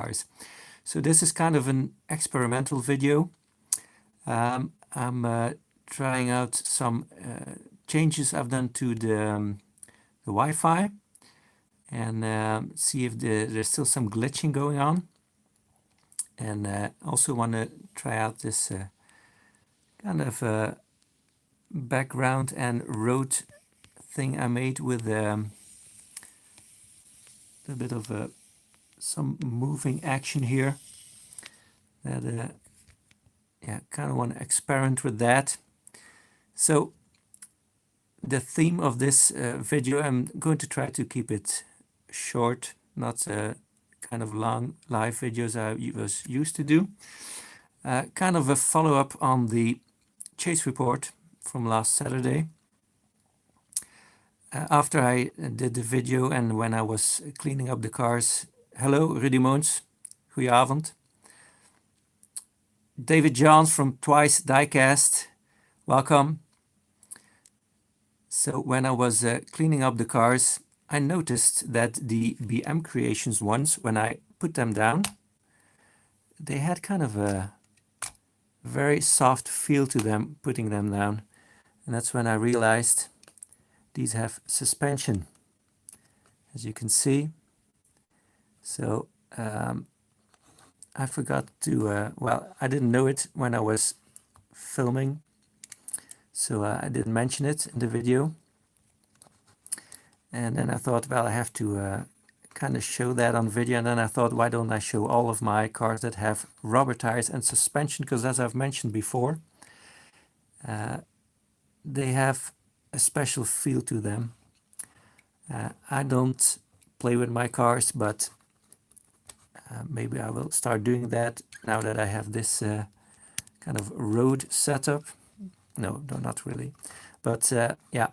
cars. So this is kind of an experimental video. I'm trying out some changes I've done to the Wi-Fi, and see if there's still some glitching going on. And also want to try out this kind of background and road thing I made with a bit of some moving action here. That yeah, kind of want to experiment with that. So the theme of this video, I'm going to try to keep it short, not kind of long live videos I was used to do. Kind of a follow-up on the chase report from last Saturday. After I did the video and when I was cleaning up the cars. Hello, Rudy Moons. Goedenavond. David Johns from Twice Diecast. Welcome. So when I was cleaning up the cars, I noticed that the BM Creations ones, when I put them down, they had kind of a very soft feel to them putting them down. And that's when I realized these have suspension, as you can see. So I forgot to, well, I didn't know it when I was filming, so I didn't mention it in the video. And then I thought, well, I have to kind of show that on video. And then I thought, why don't I show all of my cars that have rubber tires and suspension? Because as I've mentioned before, they have a special feel to them. I don't play with my cars, but maybe I will start doing that now that I have this kind of road setup. No, not really. But yeah,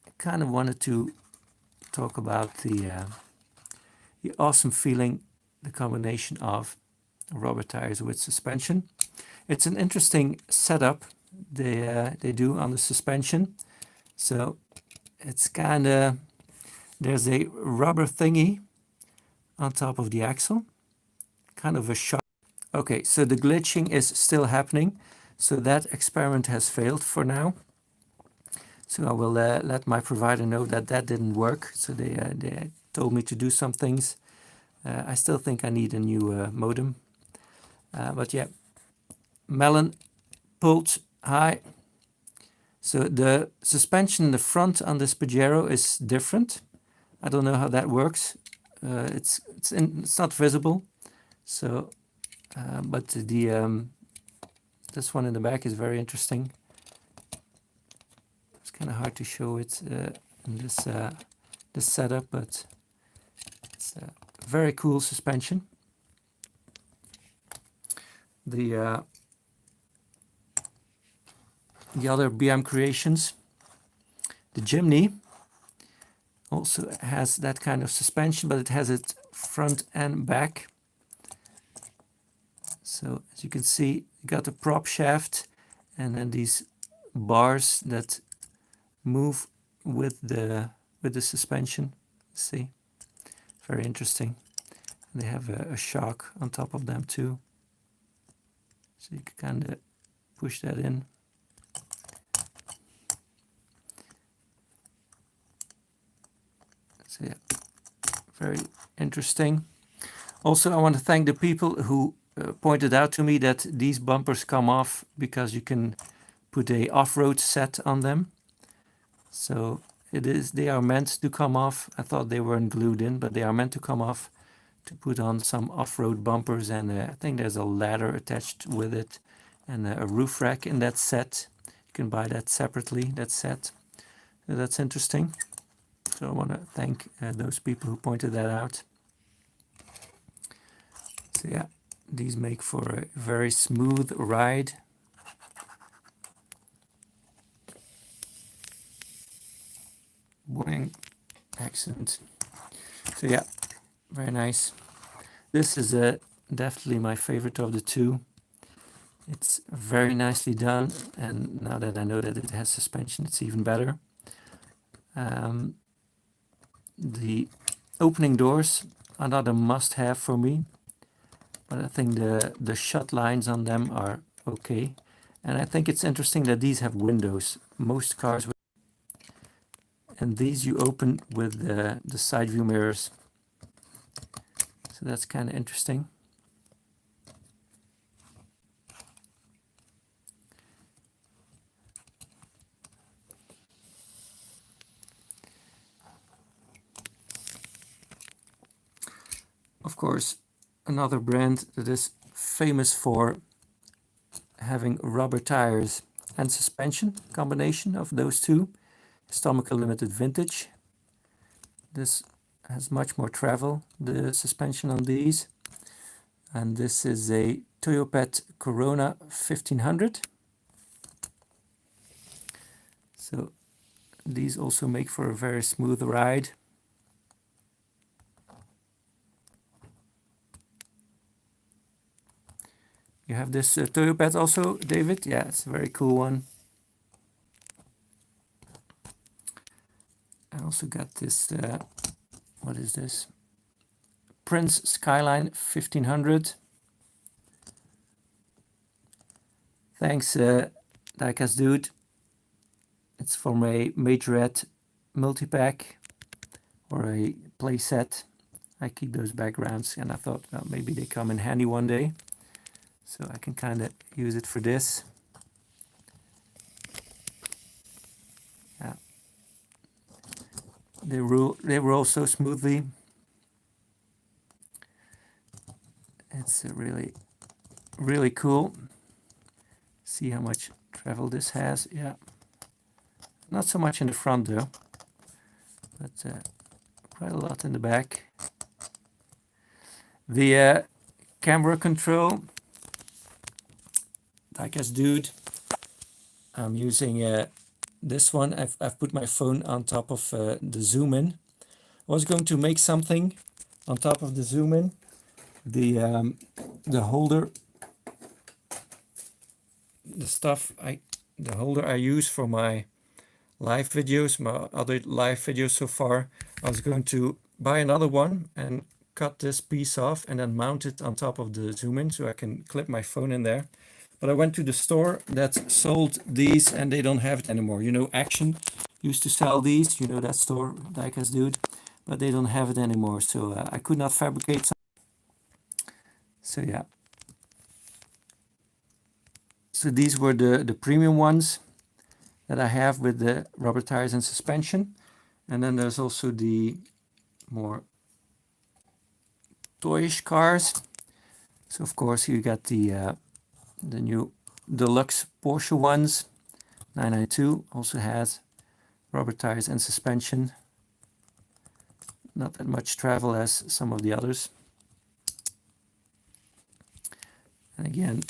I kind of wanted to talk about the awesome feeling, the combination of rubber tires with suspension. It's an interesting setup they do on the suspension. So it's kind of, there's a rubber thingy on top of the axle, kind of a shock. Okay, so the glitching is still happening. So that experiment has failed for now. So I will let my provider know that that didn't work. So they told me to do some things. I still think I need a new modem. But yeah, Melon pulled high. So the suspension in the front on this Pajero is different. I don't know how that works. It's not visible. So, but the this one in the back is very interesting. It's kind of hard to show it in this this setup, but it's a very cool suspension. The other BM Creations, the Jimny, also has that kind of suspension, but it has it front and back. So as you can see, you got a prop shaft and then these bars that move with the suspension. See, very interesting. And they have a shock on top of them too, so you can kind of push that in. So yeah, very interesting. Also, I want to thank the people who pointed out to me that these bumpers come off because you can put a off-road set on them. So they are meant to come off. I thought they weren't glued in, but they are meant to come off to put on some off-road bumpers. And I think there's a ladder attached with it and a roof rack in that set. You can buy that separately, that set. So that's interesting. So I want to thank those people who pointed that out. So yeah, these make for a very smooth ride. Boing. Excellent. So yeah, very nice. This is definitely my favorite of the two. It's very nicely done, and now that I know that it has suspension, it's even better. The opening doors are not a must-have for me. but I think the shut lines on them are okay. And I think it's interesting that these have windows. Most cars with, and these you open with the side view mirrors. So that's kind of interesting. Of course, another brand that is famous for having rubber tires and suspension, combination of those two, is Tomica Limited Vintage. This has much more travel, the suspension on these. And this is a Toyopet Corona 1500. So these also make for a very smooth ride. You have this Toyopet also, David? Yeah, it's a very cool one. I also got this, what is this? Prince Skyline 1500. Thanks, Diecast dude. It's from a Majorette multi-pack or a play set. I keep those backgrounds and I thought, well, maybe they come in handy one day. So I can kind of use it for this. Yeah. They roll so smoothly. It's really, really cool. See how much travel this has. Yeah. Not so much in the front though, but quite a lot in the back. The camera control, Diecast dude. I'm using this one. I've put my phone on top of the zoom in. I was going to make something on top of the zoom in. The holder, the holder I use for my live videos, my other live videos so far. I was going to buy another one and cut this piece off and then mount it on top of the zoom in so I can clip my phone in there. But I went to the store that sold these and they don't have it anymore. You know, Action used to sell these, you know that store, Diecast dude, but they don't have it anymore. So I could not fabricate some. So yeah. So these were the premium ones that I have with the rubber tires and suspension. And then there's also the more toyish cars. So of course you got the new Deluxe Porsche ones. 992 also has rubber tires and suspension. Not that much travel as some of the others. And again,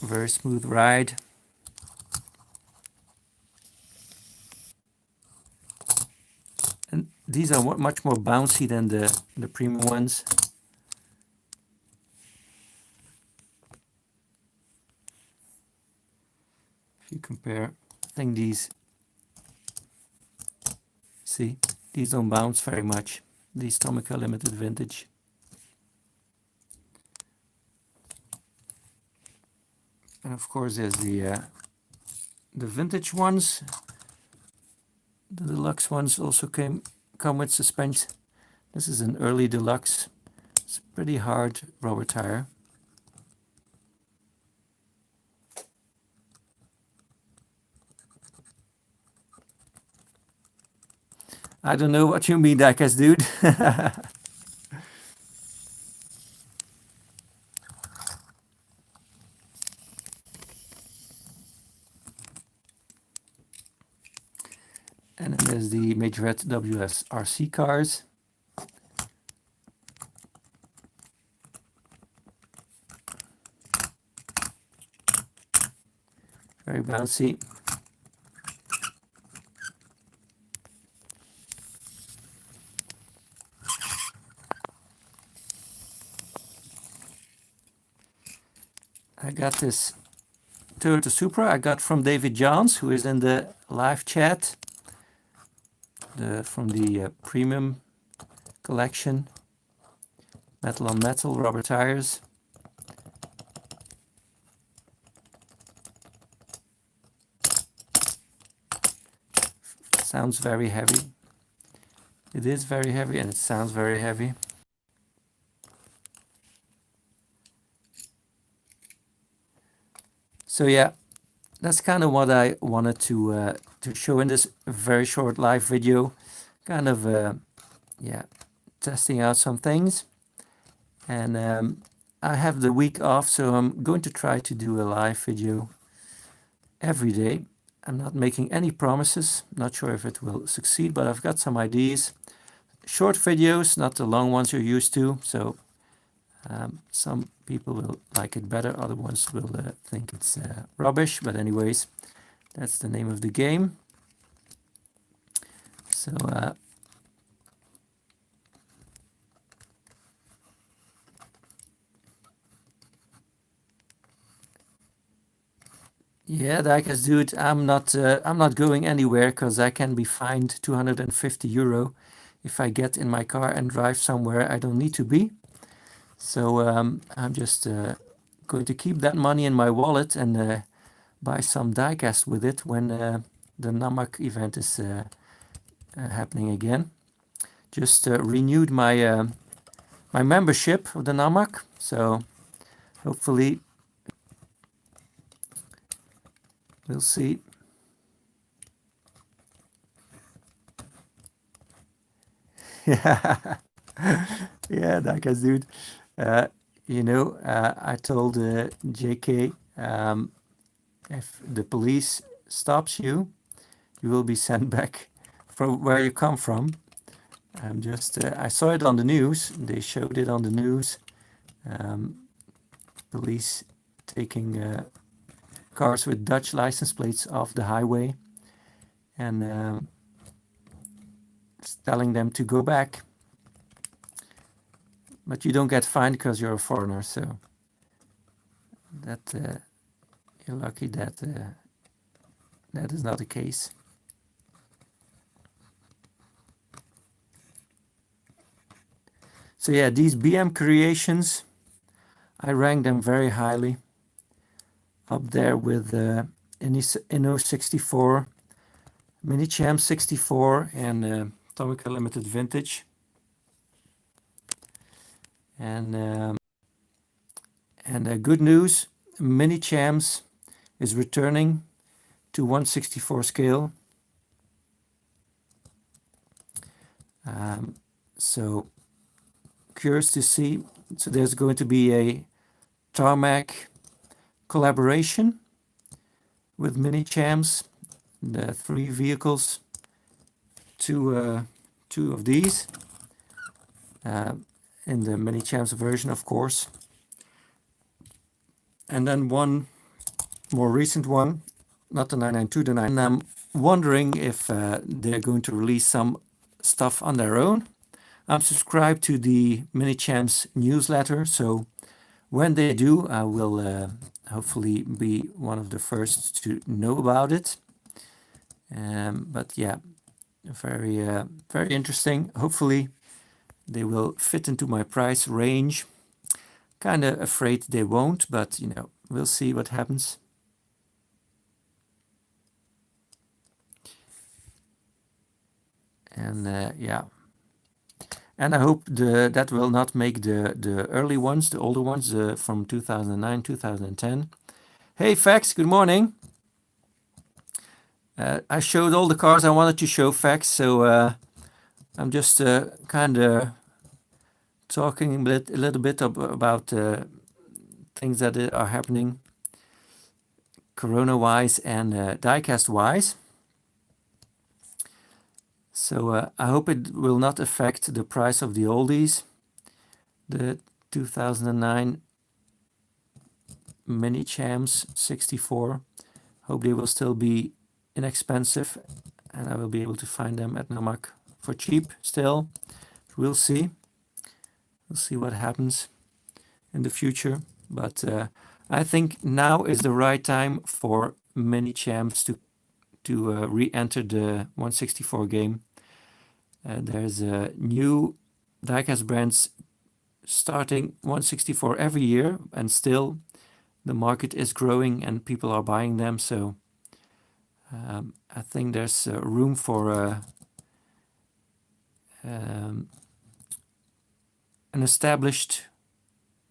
very smooth ride. And these are much more bouncy than the premium ones. If you compare, I think these, see, these don't bounce very much. These Tomica Limited Vintage. And of course there's the vintage ones. The deluxe ones also come with suspension. This is an early deluxe. It's a pretty hard rubber tire. I don't know what you mean, Diecast dude. And then there's the Majorette WSRC cars. Very bouncy. I got this Toyota Supra I got from David Johns, who is in the live chat. From the premium collection. Metal on metal rubber tires. sounds very heavy. It is very heavy and it sounds very heavy. So yeah, that's kind of what I wanted to show in this very short live video. Kind of yeah, testing out some things. And I have the week off, so I'm going to try to do a live video every day. I'm not making any promises, not sure if it will succeed, but I've got some ideas. Short videos, not the long ones you're used to, so some people will like it better, other ones will think it's rubbish, but anyways, that's the name of the game. So yeah, Diecast dude, I'm not going anywhere because I can be fined 250 euro if I get in my car and drive somewhere I don't need to be. So I'm just going to keep that money in my wallet and buy some diecast with it when the NAMAC event is happening again. Just renewed my my membership of the NAMAC, so hopefully we'll see. Yeah, yeah, diecast dude. You know, I told JK, if the police stops you, you will be sent back from where you come from. I'm just, I saw it on the news. They showed it on the news. Police taking cars with Dutch license plates off the highway and telling them to go back. But you don't get fined because you're a foreigner, so that you're lucky that that is not the case. So yeah, these BM creations, I rank them very highly, up there with Inno 64, Minichamps 64, and Tomica Limited Vintage. And good news, Minichamps is returning to 1/64 scale. So curious to see. So there's going to be a tarmac collaboration with Minichamps, the 3 vehicles, two of these in the Minichamps version, of course, and then one more recent one, not the 992, the 9. And I'm wondering if they're going to release some stuff on their own. I'm subscribed to the Minichamps newsletter, so when they do, I will hopefully be one of the first to know about it. But yeah, very very interesting. Hopefully they will fit into my price range. Kind of afraid they won't, but you know, we'll see what happens. And yeah, and I hope that will not make the early ones, the older ones from 2009, 2010. Hey Fax, good morning. I showed all the cars I wanted to show, Fax, so I'm just kind of talking a little bit about things that are happening Corona-wise and diecast-wise. So I hope it will not affect the price of the oldies. The 2009 Minichamps 64. Hope they will still be inexpensive and I will be able to find them at NAMAC for cheap still. We'll see. We'll see what happens in the future. But I think now is the right time for Minichamps to re-enter the 1/64 game. There's new diecast brands starting 1/64 every year, and still the market is growing and people are buying them. So I think there's room for an established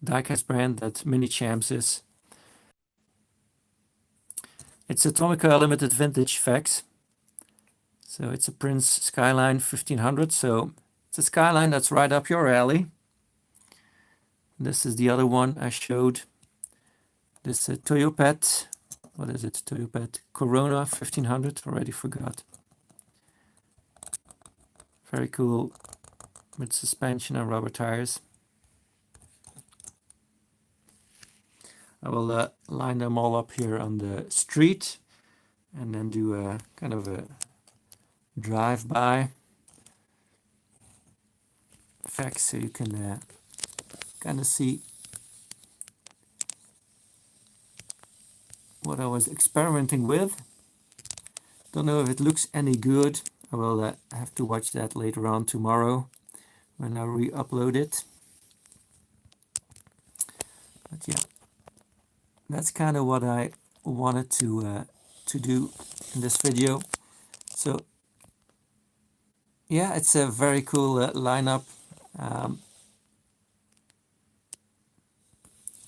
diecast brand that Minichamps is. It's a Tomica limited vintage fax. So it's a Prince Skyline 1500. So it's a Skyline that's right up your alley. This is the other one I showed. This Toyopet, what is it? Toyopet Corona 1500, already forgot. Very cool, with suspension and rubber tires. I will line them all up here on the street and then do a kind of a drive-by fax so you can kind of see what I was experimenting with. Don't know if it looks any good. I will have to watch that later on tomorrow when I re-upload it. But yeah, that's kind of what I wanted to do in this video. So yeah, it's a very cool lineup.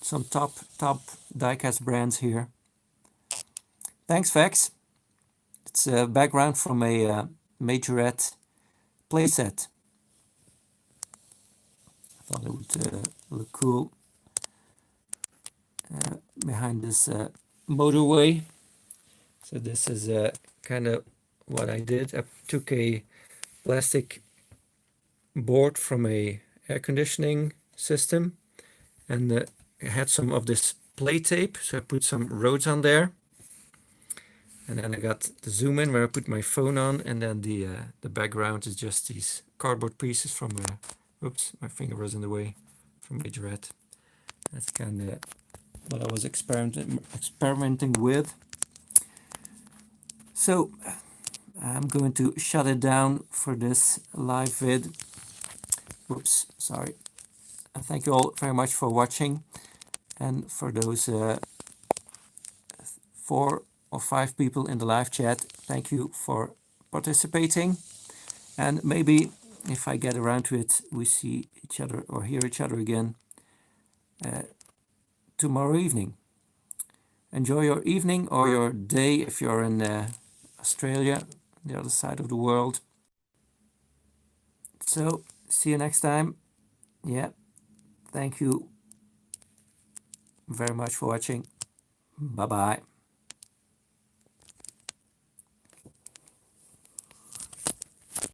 Some top diecast brands here. Thanks, Vex. It's a background from a Majorette playset. I thought it would look cool behind this motorway. So this is kind of what I did. I took a plastic board from a air conditioning system and I had some of this play tape, so I put some roads on there. And then I got the zoom in where I put my phone on, and then the background is just these cardboard pieces from oops, my finger was in the way, from Majorette. That's kind of what I was experimenting with. So I'm going to shut it down for this live vid. Whoops, sorry. Thank you all very much for watching, and for those 4 or 5 people in the live chat, thank you for participating. And maybe if I get around to it, we see each other or hear each other again tomorrow evening. Enjoy your evening or your day if you're in Australia, the other side of the world. So see you next time. Yeah, thank you very much for watching. Bye bye.